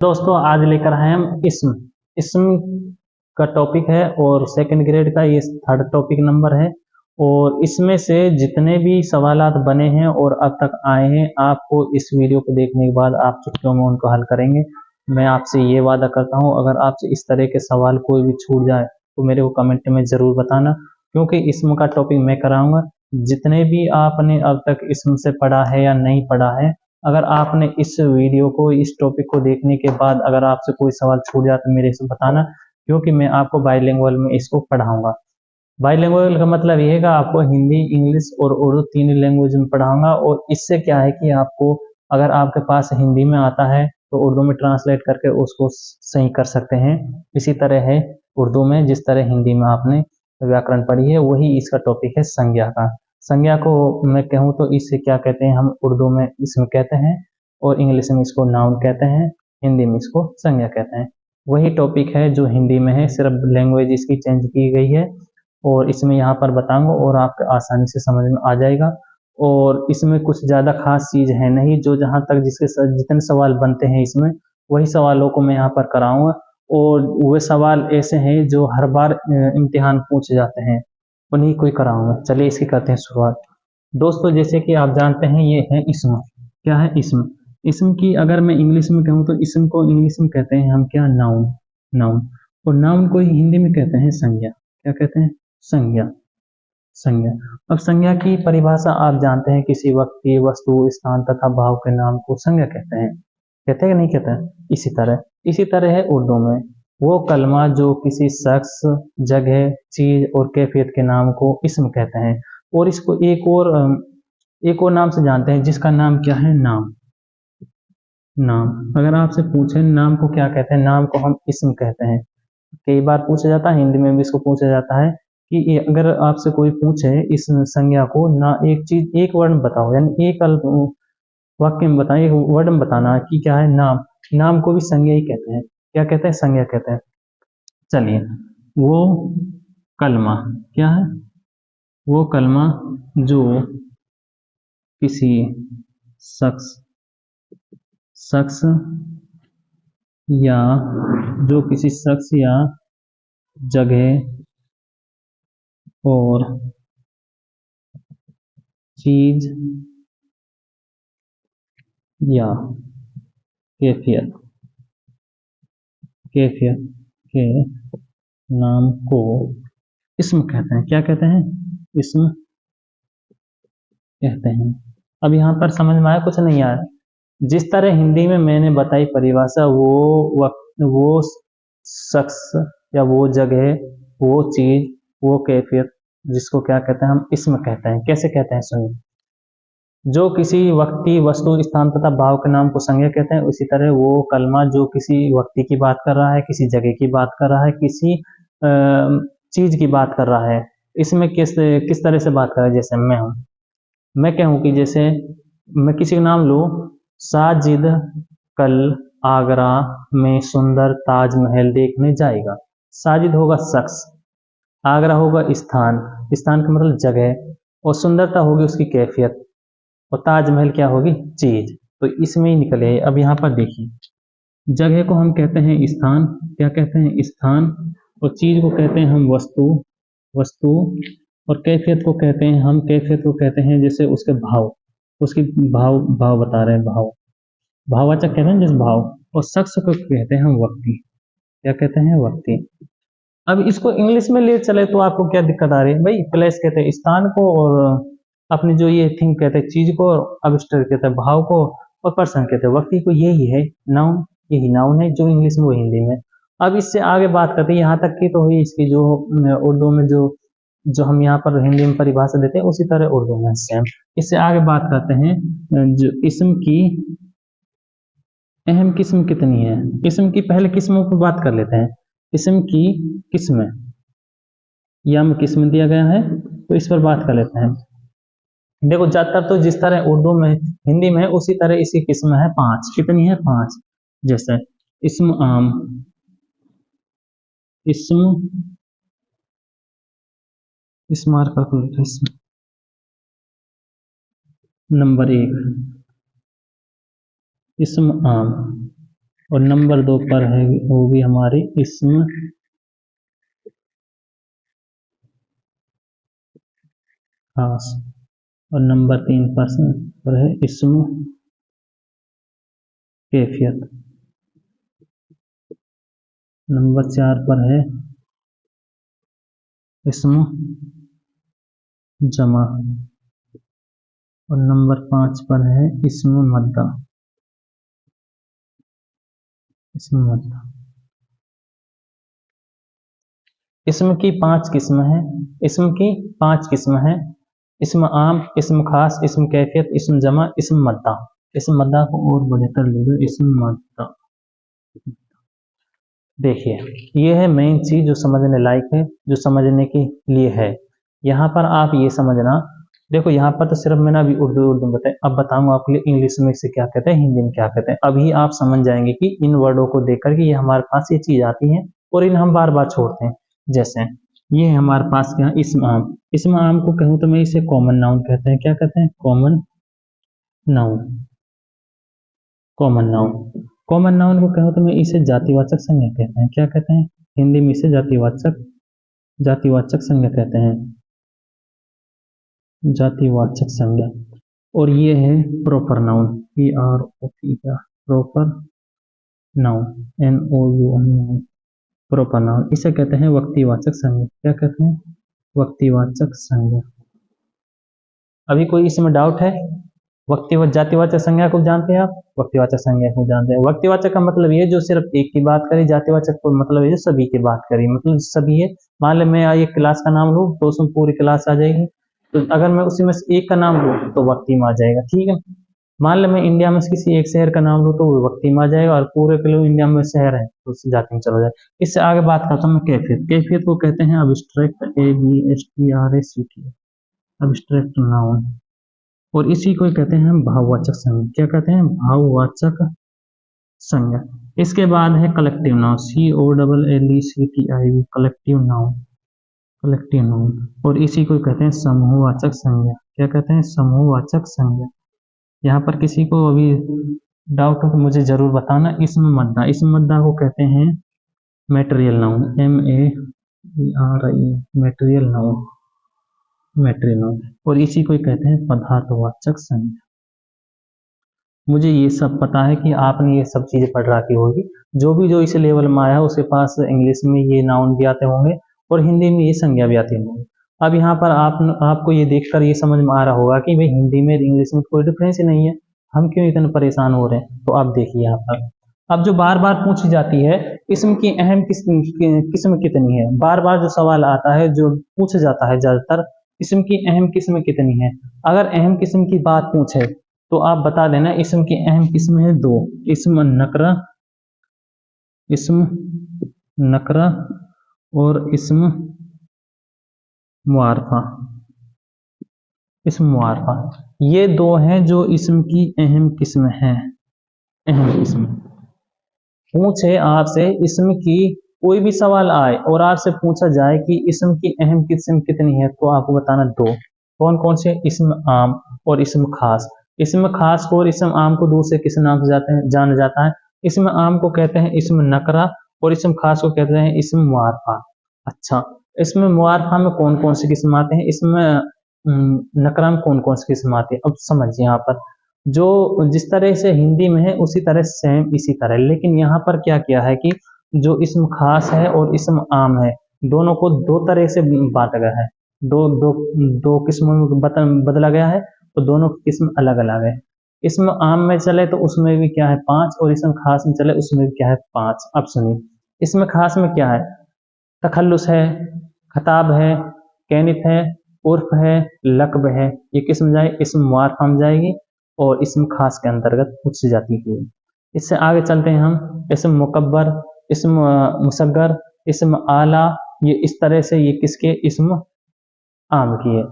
दोस्तों आज लेकर आए हम इसम इसम का टॉपिक है और सेकंड ग्रेड का ये थर्ड टॉपिक नंबर है। और इसमें से जितने भी सवालात बने हैं और अब तक आए हैं आपको इस वीडियो को देखने के बाद आप चुटकियों में उनको हल करेंगे। मैं आपसे ये वादा करता हूँ अगर आपसे इस तरह के सवाल कोई भी छूट जाए तो मेरे को कमेंट में ज़रूर बताना, क्योंकि इसम का टॉपिक मैं कराऊंगा। जितने भी आपने अब तक इसम से पढ़ा है या नहीं पढ़ा है, अगर आपने इस वीडियो को इस टॉपिक को देखने के बाद अगर आपसे कोई सवाल छूट जाए तो मेरे से बताना, क्योंकि मैं आपको बाईलिंगुअल में इसको पढ़ाऊंगा। बाईलिंगुअल का मतलब ये है कि आपको हिंदी, इंग्लिश और उर्दू तीन लैंग्वेज में पढ़ाऊंगा। और इससे क्या है कि आपको अगर आपके पास हिंदी में आता है तो उर्दू में ट्रांसलेट करके उसको सही कर सकते हैं। इसी तरह है उर्दू में, जिस तरह हिंदी में आपने व्याकरण पढ़ी है वही इसका टॉपिक है संज्ञा का। संज्ञा को मैं कहूँ तो इससे क्या कहते हैं, हम उर्दू में इसमें कहते हैं और इंग्लिश में इसको नाउन कहते हैं, हिंदी में इसको संज्ञा कहते हैं। वही टॉपिक है जो हिंदी में है, सिर्फ लैंग्वेज इसकी चेंज की गई है और इसमें यहाँ पर बताऊंगा और आपको आसानी से समझ में आ जाएगा। और इसमें कुछ ज़्यादा खास चीज़ है नहीं, जो जहाँ तक जितने सवाल बनते हैं इसमें वही सवालों को मैं यहाँ पर कराऊंगा। और वे सवाल ऐसे हैं जो हर बार इम्तिहान पूछे जाते हैं, उन्हीं को ही कराऊंगा। चलिए इसकी करते हैं शुरुआत। दोस्तों जैसे कि आप जानते हैं ये है इसम। क्या है इसम? इसम की अगर मैं इंग्लिश में कहूँ तो इसम को इंग्लिश में कहते हैं हम क्या, नाउन। नाउन। और नाउन को ही हिंदी में कहते हैं संज्ञा। क्या कहते हैं? संज्ञा। संज्ञा। अब संज्ञा की परिभाषा आप जानते हैं, किसी व्यक्ति, वस्तु, स्थान तथा भाव के नाम को संज्ञा कहते हैं। कहते हैं कि नहीं कहते हैं? इसी तरह है उर्दू में वो कलमा जो किसी शख्स, जगह, चीज और कैफियत के नाम को इस्म कहते हैं। और इसको एक और नाम से जानते हैं, जिसका नाम क्या है? नाम। नाम। अगर आपसे पूछे नाम को क्या कहते हैं, नाम को हम इस्म कहते हैं। कई बार पूछा जाता है, हिंदी में भी इसको पूछा जाता है कि अगर आपसे कोई पूछे इस संज्ञा को ना, एक चीज, एक वर्ण बताओ, यानी एक वाक्य में बताएं, एक वर्ड में बताना कि क्या है, नाम। नाम को भी संज्ञा ही कहते हैं। क्या कहते हैं? संज्ञा कहते हैं। चलिए, वो कलमा क्या है? वो कलमा जो किसी शख्स शख्स या जो किसी शख्स या जगह और चीज या कैफियत कैफियत के नाम को इस्म कहते हैं। क्या कहते हैं? इस्म कहते हैं। अब यहाँ पर समझ में आया? कुछ नहीं आया? जिस तरह हिंदी में मैंने बताई परिभाषा, वो वक्त, वो शख्स या वो जगह, वो चीज, वो कैफियत, जिसको क्या कहते हैं? हम इस्म कहते हैं। कैसे कहते हैं सुनिए। जो किसी व्यक्ति, वस्तु, स्थान तथा भाव के नाम को संज्ञा कहते हैं, उसी तरह वो कलमा जो किसी व्यक्ति की बात कर रहा है, किसी जगह की बात कर रहा है, किसी चीज की बात कर रहा है, इसमें किस तरह से बात कर रहा है। जैसे मैं कहूँ कि जैसे मैं किसी का नाम लूँ, साजिद कल आगरा में सुंदर ताजमहल देखने जाएगा। साजिद होगा शख्स, आगरा होगा स्थान, स्थान का मतलब जगह, और सुंदरता होगी उसकी कैफियत, और ताजमहल क्या होगी? चीज। तो इसमें ही निकले। अब यहाँ पर देखिए, जगह को हम कहते हैं स्थान। क्या कहते हैं? स्थान। और चीज को कहते हैं हम वस्तु। वस्तु। और कैफियत को कहते हैं जैसे उसके भाव, उसकी भाव भाव बता रहे हैं, भाव, भाववाचक कहते हैं जिस भाव। और शख्स को कहते हैं हम व्यक्ति। क्या कहते हैं? व्यक्ति। अब इसको इंग्लिश में ले चले तो आपको क्या दिक्कत आ रही है भाई? प्लेस कहते हैं स्थान को, और अपनी जो ये थिंग कहते हैं चीज को, अब्स्ट्रैक्ट कहते हैं भाव को, और पर्सन कहते हैं व्यक्ति को। यही है नाउन। यही नाउन है, जो इंग्लिश में वो हिंदी में। अब इससे आगे बात करते हैं, यहाँ तक की तो हुई इसकी, जो उर्दू में जो जो हम यहाँ पर हिंदी में परिभाषा देते हैं उसी तरह उर्दू में सेम। इससे आगे बात करते हैं जो इसम की अहम किस्म कितनी है। इसम की पहले किस्मों पर बात कर लेते हैं। इसम की किस्में, यम किस्म दिया गया है तो इस पर बात कर लेते हैं। देखो, ज्यादातर तो जिस तरह उर्दू में, हिंदी में है, उसी तरह इसकी किस्म है 5। कितनी है? 5। जैसे इस्म आम, इस्म इस्मार का इस्म नंबर 1, इस्म आम। और नंबर 2 पर है होगी हमारी इस्म खास। और नंबर 3 पर है इस्म कैफियत। नंबर 4 पर है इस्म जमा। और नंबर 5 पर है इस्म मद्दा। इस्म मद्दा। इस्म की 5 किस्म है। इस्म की 5 किस्म है। इस्म आम, इस्म खास, इस्म कैफियत, इस्म जमा, इस्म मद्दा। इस्म मद्दा को और बढ़िया ले लो, इस्म मद्दा। देखिए ये है मेन चीज जो समझने लायक है, जो समझने के लिए है। यहाँ पर आप ये समझना, देखो यहाँ पर तो सिर्फ मैंने अभी उर्दू बताया, अब बताऊंगा आपके लिए इंग्लिश में इसे क्या कहते हैं, हिंदी में क्या कहते हैं। अभी आप समझ जाएंगे कि इन वर्डों को देख करके ये हमारे पास ये चीज आती है और इन हम बार बार छोड़ते हैं। जैसे ये हमारे पास क्या, इस्म आम। इस्म आम को कहूँ तो मैं इसे कॉमन नाउन कहते हैं। क्या कहते हैं? Common noun. Common noun. Common noun को कहूँ तो मैं इसे जातिवाचक संज्ञा कहते हैं। क्या कहते हैं? हिंदी में इसे जातिवाचक संज्ञा कहते हैं। जातिवाचक संज्ञा। और ये है proper noun, PROP, proper noun, NOUN, proper noun. इसे कहते हैं व्यक्तिवाचक संज्ञा। क्या कहते हैं? व्यक्तिवाचक संज्ञा। अभी कोई इसमें डाउट है? जातिवाचक संज्ञा को जानते हैं आप? व्यक्तिवाचक संज्ञा को जानते हैं। व्यक्तिवाचक का मतलब ये जो सिर्फ एक की बात करी, जातिवाचक को मतलब ये सभी की बात करी, मतलब सभी है। मान ले मैं एक क्लास का नाम लूँ तो उसमें पूरी क्लास आ जाएगी, तो अगर मैं उसी में से एक का नाम लूँ तो व्यक्ति में आ जाएगा। ठीक है, मान ले मैं इंडिया में किसी एक शहर का नाम लूँ तो वो व्यक्ति में आ जाएगा, और पूरे के लोग इंडिया में शहर है तो उस जाति में चला जाए। इससे आगे बात करता हूँ मैं कैफियत। कैफियत को कहते हैं अब्स्ट्रैक्ट, ABSTRACT, अब्स्ट्रैक्ट नाउन। और इसी को कहते हैं भाववाचक संज्ञा। क्या कहते हैं? भाववाचक संज्ञा। इसके बाद है collective noun, COLLECTIV, collective noun. Collective noun. और इसी को कहते हैं समूहवाचक संज्ञा। क्या कहते हैं? समूहवाचक संज्ञा। यहाँ पर किसी को अभी डाउट हो तो मुझे जरूर बताना। इस्म मद्दा। इस्म मद्दा को कहते हैं material noun, MATERIAL, material noun, material noun. और इसी को कहते हैं पदार्थवाचक संज्ञा। मुझे ये सब पता है कि आपने ये सब चीजें पढ़ रखी होगी। जो इस लेवल में आया है उसके पास इंग्लिश में ये नाउन भी आते होंगे और हिंदी में ये संज्ञा भी आती होंगी। अब यहाँ पर आपको ये देखकर ये समझ में आ रहा होगा कि भाई हिंदी में इंग्लिश में कोई डिफरेंस ही नहीं है, हम क्यों इतने परेशान हो रहे हैं। तो आप देखिए यहाँ पर, अब जो बार बार पूछी जाती है, इसम की अहम किस्म कितनी है, बार बार जो सवाल आता है जो पूछा जाता है ज्यादातर, इसम की अहम किस्म कितनी है। अगर अहम किस्म की बात पूछे तो आप बता देना इसम की अहम किस्म है 2, इस्म नकरा, इस्म नकरा और इस्म मुआरफा। इस्म मुआरफा, ये 2 हैं जो इस्म की अहम किस्म है। अहम किस्म पूछे आपसे इस्म की, कोई भी सवाल आए और आपसे पूछा जाए कि इस्म की अहम किस्म कितनी है, तो आपको बताना 2। कौन कौन से? इस्म आम और इस्म खास। इस्म खास को और इस्म आम को दूसरे किस नाम से जाना जाता है? इस्म आम को कहते हैं इस्म नकरा और इस्म खास को कहते हैं इस्म मुआरफा। अच्छा, इसमें मुआरफा में कौन कौन से किस्म आते हैं, इसमें नकरा में कौन कौन से किस्म आते हैं? अब समझिए यहाँ पर, जो जिस तरह से हिंदी में है उसी तरह सेम इसी तरह, लेकिन यहाँ पर क्या किया है कि जो इस्म खास है और इस्म आम है, दोनों को 2 तरह से बांटा गया है, दो किस्मों में बदला गया है, तो दोनों किस्म अलग अलग है। इसमें आम में चले तो उसमें भी क्या है 5, और इसमें खास में चले उसमें भी क्या है 5। अब सुनिए, इसमें खास में क्या है? तखल्लुस है, खताब है, कैनित है, उर्फ है, लकब है। ये किस्म जाए इसमें मुआरफा में जाएगी और इसमें खास के अंतर्गत पूछी जाती है। इससे आगे चलते हैं हम, इसम मुकब्बर, इसम मुसग्गर, इसम आला, ये इस तरह से ये किसके? इसम आम की है।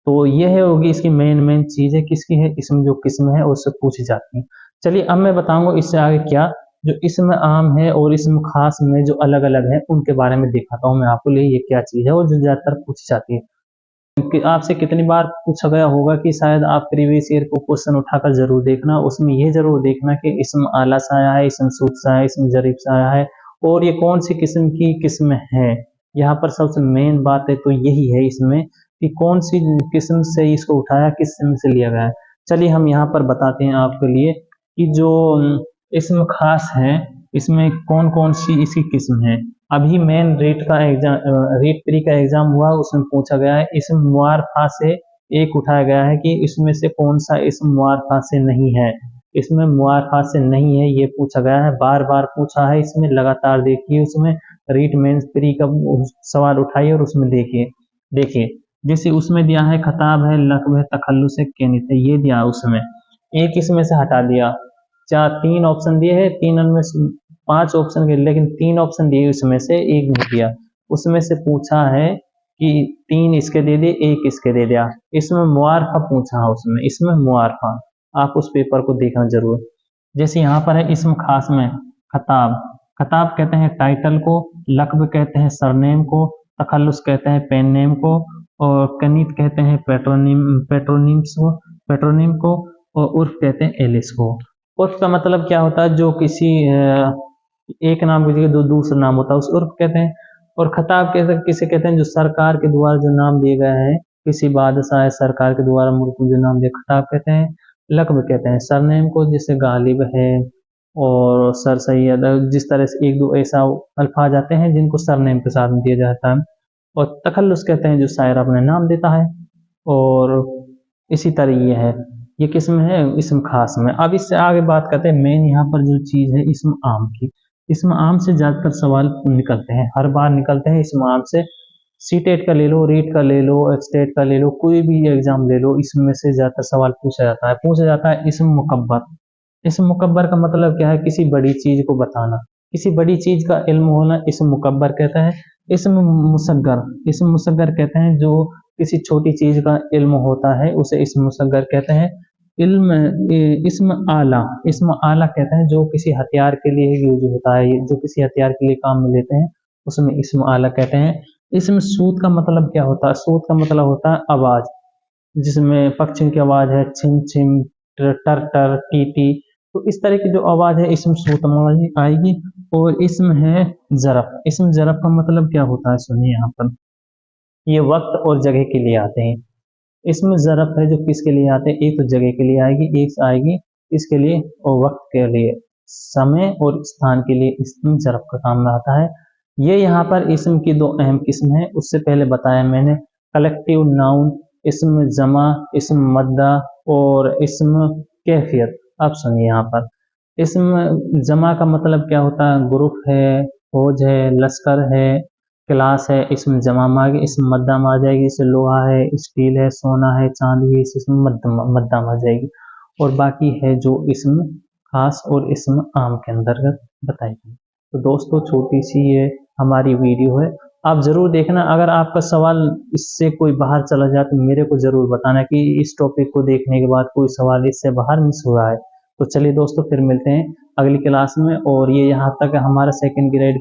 तो ये होगी इसकी मेन चीज है, किसकी है? इसमें जो किस्म है उससे पूछी जाती है। चलिए अब मैं बताऊंगा इससे आगे क्या, जो इसमें आम है और इसमें खास में जो अलग अलग है उनके बारे में दिखाता हूँ मैं आपको लिए ये क्या चीज है और जो ज्यादातर पूछी जाती है। आपसे कितनी बार पूछा गया होगा कि शायद आप प्रीवियस ईयर को क्वेश्चन उठाकर जरूर देखना, उसमें ये जरूर देखना कि इसम आला से आया है, इसम सूद से आया है, इसम जरीब से आया है और ये कौन सी किस्म की किस्म है। यहाँ पर सबसे मेन बात है तो यही है इसमें कि कौन सी किस्म से इसको उठाया, किस किस्म से लिया गया है। चलिए हम यहाँ पर बताते हैं आपके लिए कि जो इसम खास है इसमें कौन कौन सी इसकी किस्म है। अभी मेन रेट का एग्जाम, रेट 3 का एग्जाम हुआ, उसमें पूछा गया है इसम मुआरफा से एक उठाया गया है कि इसमें से कौन सा इसम मुआरफा से नहीं है। इसमें मुआरफा से नहीं है ये पूछा गया है, बार बार पूछा है इसमें, लगातार देखिए उसमें रीट मेंस 3 का सवाल उठाइए और उसमें देखिए जैसे उसमें दिया है खताब है, लक़्ब है, तखल्लुस है, केनित है, ये दिया उसमें एक इसमें से हटा दिया। 3 ऑप्शन दिए हैं, 3 में 5 ऑप्शन के, लेकिन 3 ऑप्शन दिए उसमें से एक नहीं दिया। उसमें से पूछा है कि 3 इसके दे दे, 1 इसके दे दिया। इसमें मुआरफा पूछा है, उसमें इसमें मुआरफा आप उस पेपर को देखना जरूर। जैसे यहाँ पर है इसम खास में खताब, खताब कहते हैं टाइटल को, लक़्ब कहते हैं सरनेम को, तखल्लुस कहते हैं पेन नेम को और कनीत कहते हैं पेट्रोनिम को और उर्फ कहते हैं एलिस को। उर्फ का मतलब क्या होता है, जो किसी एक नाम की जगह दूसरा नाम होता है उस उर्फ कहते हैं। और खताब किसे कहते हैं, जो सरकार के द्वारा जो नाम दिए गए हैं, किसी बादशाह सरकार के द्वारा मुल्क में जो नाम दिया खताब कहते हैं। लक़्ब कहते हैं सरनेम को, जैसे गालिब है और सर सैयद, जिस तरह से एक दो ऐसा अल्फाज आते हैं जिनको सरनेम के साथ दिया जाता है। और तखल्लुस कहते हैं जो शायर अपने नाम देता है। और इसी तरह ये किस्म है इसम खास में। अब इससे आगे बात करते हैं मेन यहाँ पर जो चीज़ है इसम आम की। इसम आम से ज़्यादातर सवाल निकलते हैं, हर बार निकलते हैं इसम आम से। सीटेट का ले लो, रीट का ले लो, स्टेट का ले लो, कोई भी एग्जाम ले लो, इसमें से ज़्यादातर सवाल पूछा जाता है इसम मुकब्बर। इसम मुकब्बर का मतलब क्या है, किसी बड़ी चीज़ को बताना, किसी बड़ी चीज़ का इल्म होना इसम मुकब्बर कहता है। इसम मुसग्गर कहते हैं जो किसी छोटी चीज़ का इल्म होता है उसे इसम मुसग्गर कहते हैं। इसम आला कहते हैं जो किसी हथियार के लिए यूज होता है, जो किसी हथियार के लिए काम में लेते हैं उसमें इसम आला कहते हैं। इसमें सूद का मतलब क्या होता है, सूद का मतलब होता है आवाज, जिसमें पक्षियों की आवाज है छिम छिम, टर टर, टी टी, तो इस तरह की जो आवाज है इसमें सूद में आएगी। और इसमें है ज़रफ़, इसमें ज़रफ़ का मतलब क्या होता है, सुनिए यहाँ पर, ये वक्त और जगह के लिए आते हैं। इसमें ज़रफ़ है जो किसके लिए आते हैं, एक तो जगह के लिए आएगी, एक आएगी इसके लिए और वक्त के लिए, समय और स्थान के लिए इसमें ज़रफ़ का काम में आता है। ये यहाँ पर इसम की 2 अहम किस्म है, उससे पहले बताया मैंने, कलेक्टिव नाउन, इसम जमा, इसम मद्दा और इसम कैफियत। अब सुनिए यहाँ पर इसम जमा का मतलब क्या होता है, ग्रुप है, फौज है, लश्कर है, क्लास है, इसमें जमा में आ गई। इसमें मद्दा में आ जाएगी, जैसे लोहा है, स्टील है, सोना है, चांदी है, इसमें मद्दा में आ जाएगी। और बाकी है जो इसमें खास और इसमें आम के अंतर्गत बताई गई। तो दोस्तों छोटी सी ये हमारी वीडियो है, आप जरूर देखना। अगर आपका सवाल इससे कोई बाहर चला जाए तो मेरे को जरूर बताना कि इस टॉपिक को देखने के बाद कोई सवाल इससे बाहर मिस हो रहा है। तो चलिए दोस्तों फिर मिलते हैं अगली क्लास में। और ये यहाँ तक हमारा सेकंड ग्रेड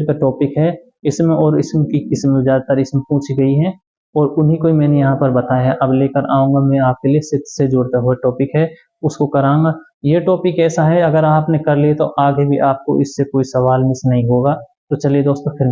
का टॉपिक है इसमें, और इसमें की किस्म ज़्यादातर इसमें पूछी गई है और उन्हीं को मैंने यहाँ पर बताया है। अब लेकर आऊँगा मैं आपके लिए सिद्ध से जुड़ता हुआ टॉपिक है, उसको कराऊंगा। ये टॉपिक ऐसा है अगर आपने कर लिया तो आगे भी आपको इससे कोई सवाल मिस नहीं होगा। तो चलिए दोस्तों फिर